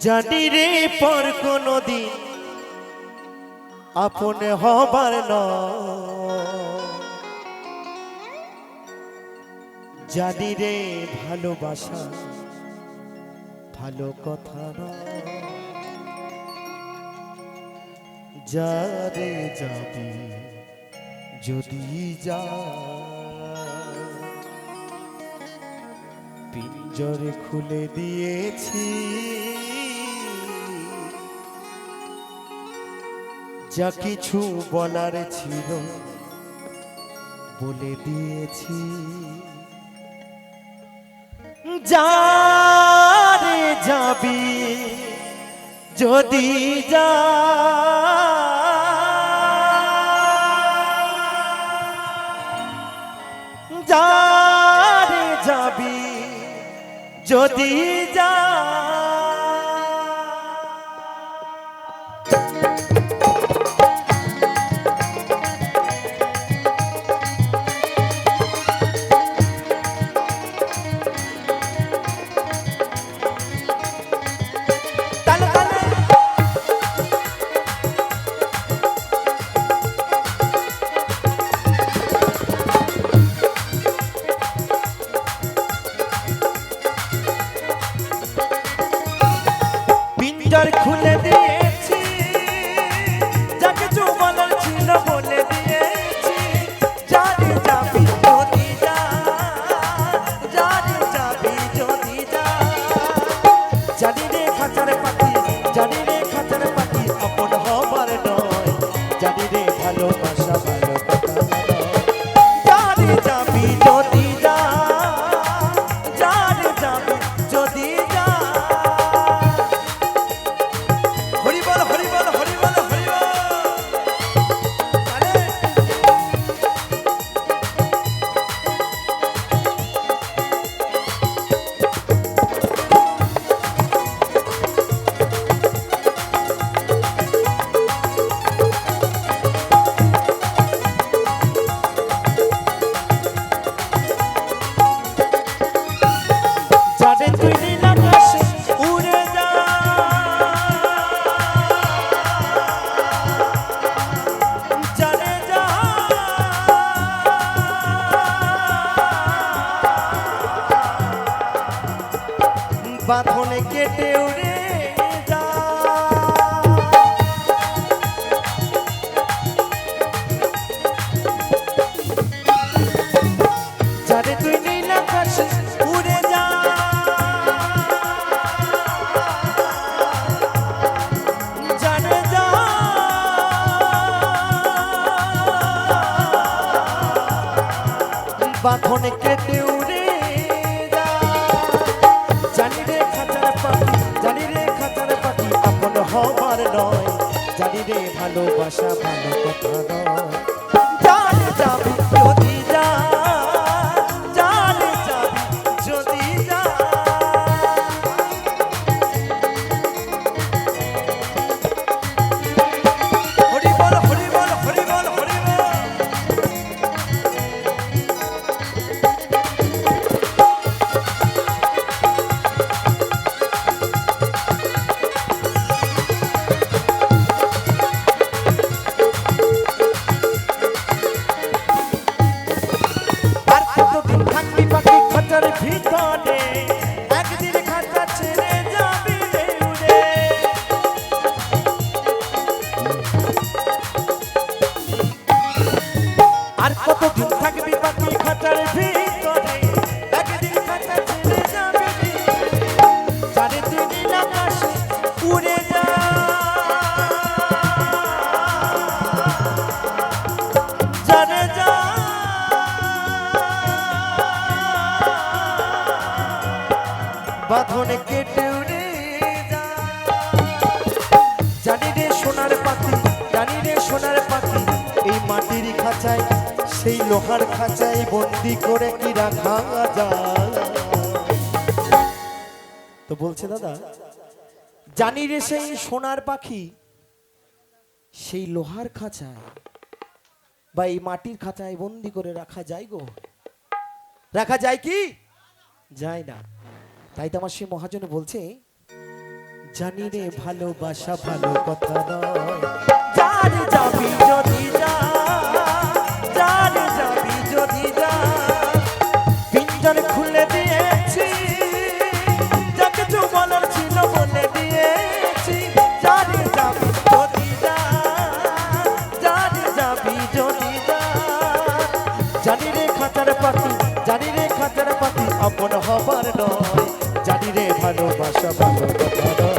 জানি রে পর কোনো দিন আপন হবার জানি রে ভালোবাসা ভালো কথা যারে যাবি যদি যা পিঞ্জরে খুলে দিয়েছি যা কিছু বলার ছিল বলে দিয়েছি যারে যাবি যদি যা যারে যাবি যদি যা পিঞ্জর খুলে দিয়েছি যা কিছু বলার ছিল বলে দিয়েছি যারে যাবি যদি যা যারে যাবি যদি যা জানি রে খাঁচার পাখি জানি রে খাঁচার পাখি আপন হবার নয় জানি রে ভালোবাসা ভালো কথা যারে যাবি যদি যা যারে যাবি যদি যা বাঁধনে কেটে উড়ে যা যারে তুই নীল আকাশে উড়ে যা যারে যা বাঁধনে কেটে উড়ে জানি রে খাঁচার পাখি আপন হবার নয় জানি রে ভালোবাসা ভালো কথা নয় যারে যাবি যদি যা যারে যাবি যদি যা হরি বল হরি বল হরি বল হরি বল ভিতরে একদিন খাঁচা ছেড়ে যাবি রে উড়ে আর কতদিন থাকবি পাখি খাঁচার ভিতরে একদিন খাঁচা ছেড়ে যাবি যারে তুই নীল আকাশে উড়ে যা যারে যা বাঁধনে কেটে উড়ে যা জানি রে সোনার পাখি জানি রে সোনার পাখি এই মাটির খাঁচায় সেই লোহার খাঁচায় বন্দি করে কি রাখা যায় তো বলছে দাদা জানি রে সেই সোনার পাখি সেই লোহার খাঁচায় বা এই মাটির খাঁচায় বন্দি করে রাখা যায় গো রাখা যায় কি যায় না তাই তো আমার সে মহাজন বলছে জানি রে ভালোবাসা ভালো কথা নয়, যারে যাবি যদি যা, যারে যাবি যদি যা, পিঞ্জর খুলে দিয়েছি, যা কিছু বলার ছিল বলে দিয়েছি, যারে যাবি যদি যা, যারে যাবি যদি যা, জানি রে খাঁচার পাখি, জানি রে খাঁচার পাখি আপন হবার নয়, জানি রে ভালোবাসা ভালো কথা নয়।